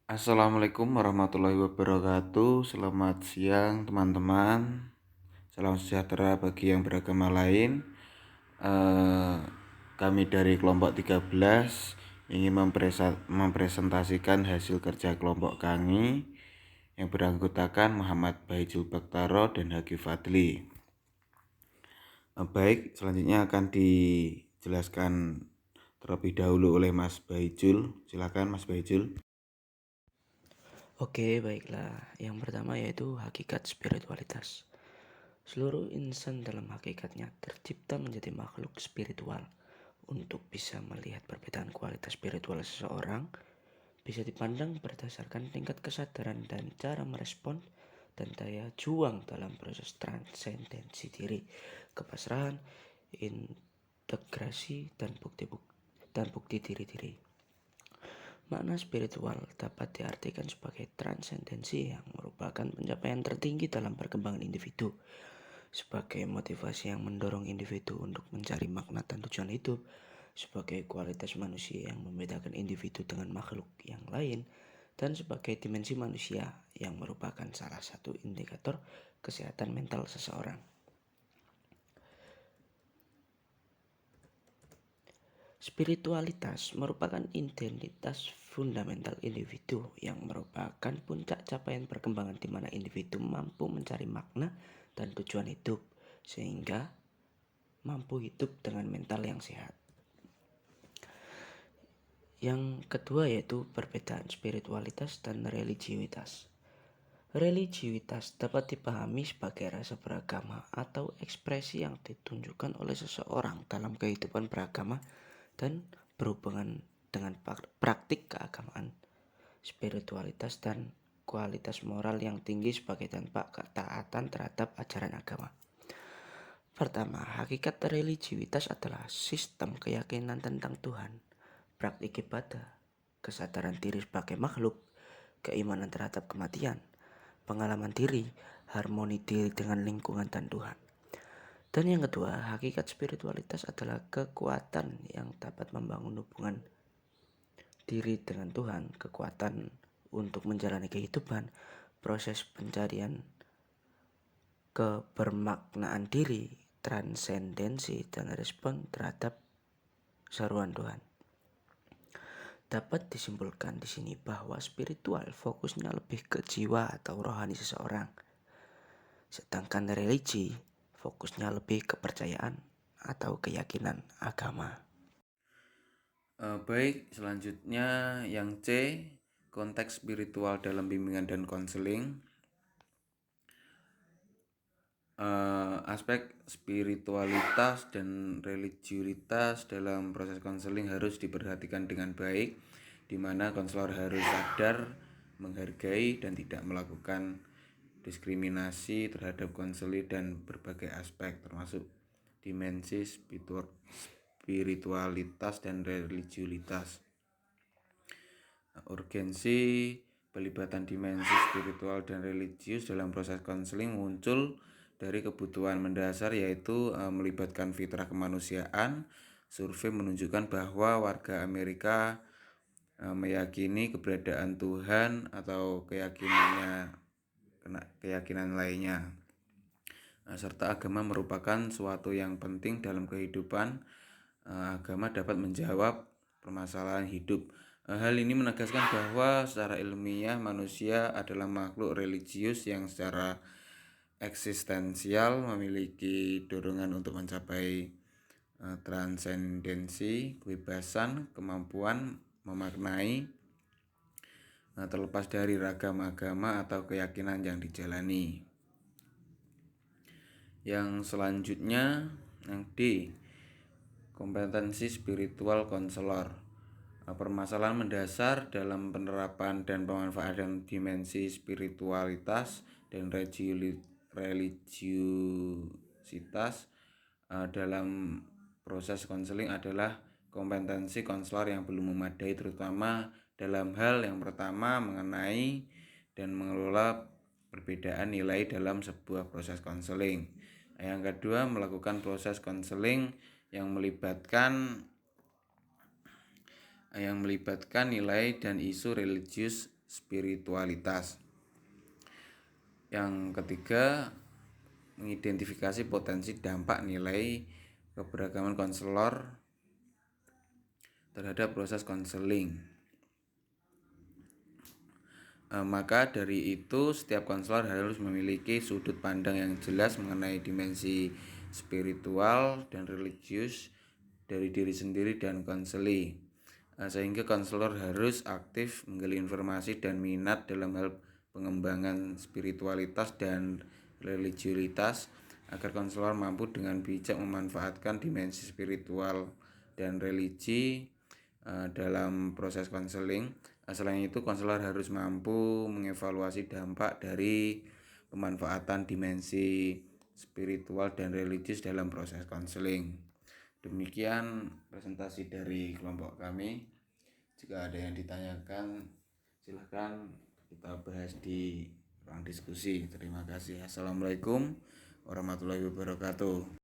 Assalamualaikum warahmatullahi wabarakatuh. Selamat siang teman-teman. Salam sejahtera bagi yang beragama lain. Kami dari kelompok 13 ingin mempresentasikan hasil kerja kelompok kami yang beranggotakan Muhammad Baijul Baktaro dan Hagi Fadli. Baik, selanjutnya akan dijelaskan terlebih dahulu oleh Mas Baijul. Silakan Mas Baijul. Oke, baiklah. Yang pertama yaitu hakikat spiritualitas. Seluruh insan dalam hakikatnya tercipta menjadi makhluk spiritual. Untuk bisa melihat perbedaan kualitas spiritual seseorang, bisa dipandang berdasarkan tingkat kesadaran dan cara merespon dan daya juang dalam proses transendensi diri, kepasrahan, integrasi, dan bukti diri-diri. Makna spiritual dapat diartikan sebagai transendensi yang merupakan pencapaian tertinggi dalam perkembangan individu, sebagai motivasi yang mendorong individu untuk mencari makna dan tujuan hidup, sebagai kualitas manusia yang membedakan individu dengan makhluk yang lain, dan sebagai dimensi manusia yang merupakan salah satu indikator kesehatan mental seseorang. Spiritualitas merupakan identitas fundamental individu yang merupakan puncak capaian perkembangan di mana individu mampu mencari makna dan tujuan hidup sehingga mampu hidup dengan mental yang sehat. Yang kedua yaitu perbedaan spiritualitas dan religiusitas. Religiusitas dapat dipahami sebagai rasa beragama atau ekspresi yang ditunjukkan oleh seseorang dalam kehidupan beragama dan berhubungan dengan praktik keagamaan, spiritualitas, dan kualitas moral yang tinggi sebagai dampak ketaatan terhadap ajaran agama. Pertama, hakikat religiusitas adalah sistem keyakinan tentang Tuhan, praktik ibadah, kesadaran diri sebagai makhluk, keimanan terhadap kematian, pengalaman diri, harmoni diri dengan lingkungan dan Tuhan. Dan yang kedua, hakikat spiritualitas adalah kekuatan yang dapat membangun hubungan diri dengan Tuhan, kekuatan untuk menjalani kehidupan, proses pencarian kebermaknaan diri, transendensi, dan respon terhadap seruan Tuhan. Dapat disimpulkan di sini bahwa spiritual fokusnya lebih ke jiwa atau rohani seseorang, sedangkan religi fokusnya lebih ke kepercayaan atau keyakinan agama. Baik, selanjutnya yang C, konteks spiritual dalam bimbingan dan konseling. Aspek spiritualitas dan religiusitas dalam proses konseling harus diperhatikan dengan baik, di mana konselor harus sadar, menghargai, dan tidak melakukan diskriminasi terhadap konseling dan berbagai aspek, termasuk dimensi spiritualitas dan religiusitas. Urgensi pelibatan dimensi spiritual dan religius dalam proses konseling muncul dari kebutuhan mendasar, yaitu melibatkan fitrah kemanusiaan. Survei menunjukkan bahwa warga Amerika meyakini keberadaan Tuhan atau keyakinan lainnya, serta agama merupakan suatu yang penting dalam kehidupan. Agama dapat menjawab permasalahan hidup. Hal ini menegaskan bahwa secara ilmiah manusia adalah makhluk religius yang secara eksistensial memiliki dorongan untuk mencapai transendensi, kebebasan, kemampuan memaknai, terlepas dari ragam agama atau keyakinan yang dijalani. Yang selanjutnya, yang D, kompetensi spiritual konselor. Permasalahan mendasar dalam penerapan dan pemanfaatan dimensi spiritualitas dan religiusitas dalam proses konseling adalah kompetensi konselor yang belum memadai, terutama dalam hal yang pertama mengenai dan mengelola perbedaan nilai dalam sebuah proses konseling. Yang kedua, melakukan proses konseling yang melibatkan nilai dan isu religius spiritualitas. Yang ketiga, mengidentifikasi potensi dampak nilai keberagaman konselor terhadap proses konseling. Maka dari itu setiap konselor harus memiliki sudut pandang yang jelas mengenai dimensi spiritual dan religius dari diri sendiri dan konseli, sehingga konselor harus aktif menggali informasi dan minat dalam hal pengembangan spiritualitas dan religiulitas agar konselor mampu dengan bijak memanfaatkan dimensi spiritual dan religi dalam proses konseling. Selain itu, konselor harus mampu mengevaluasi dampak dari pemanfaatan dimensi spiritual dan religius dalam proses konseling. Demikian presentasi dari kelompok kami. Jika ada yang ditanyakan, silahkan kita bahas di ruang diskusi. Terima kasih. Assalamualaikum warahmatullahi wabarakatuh.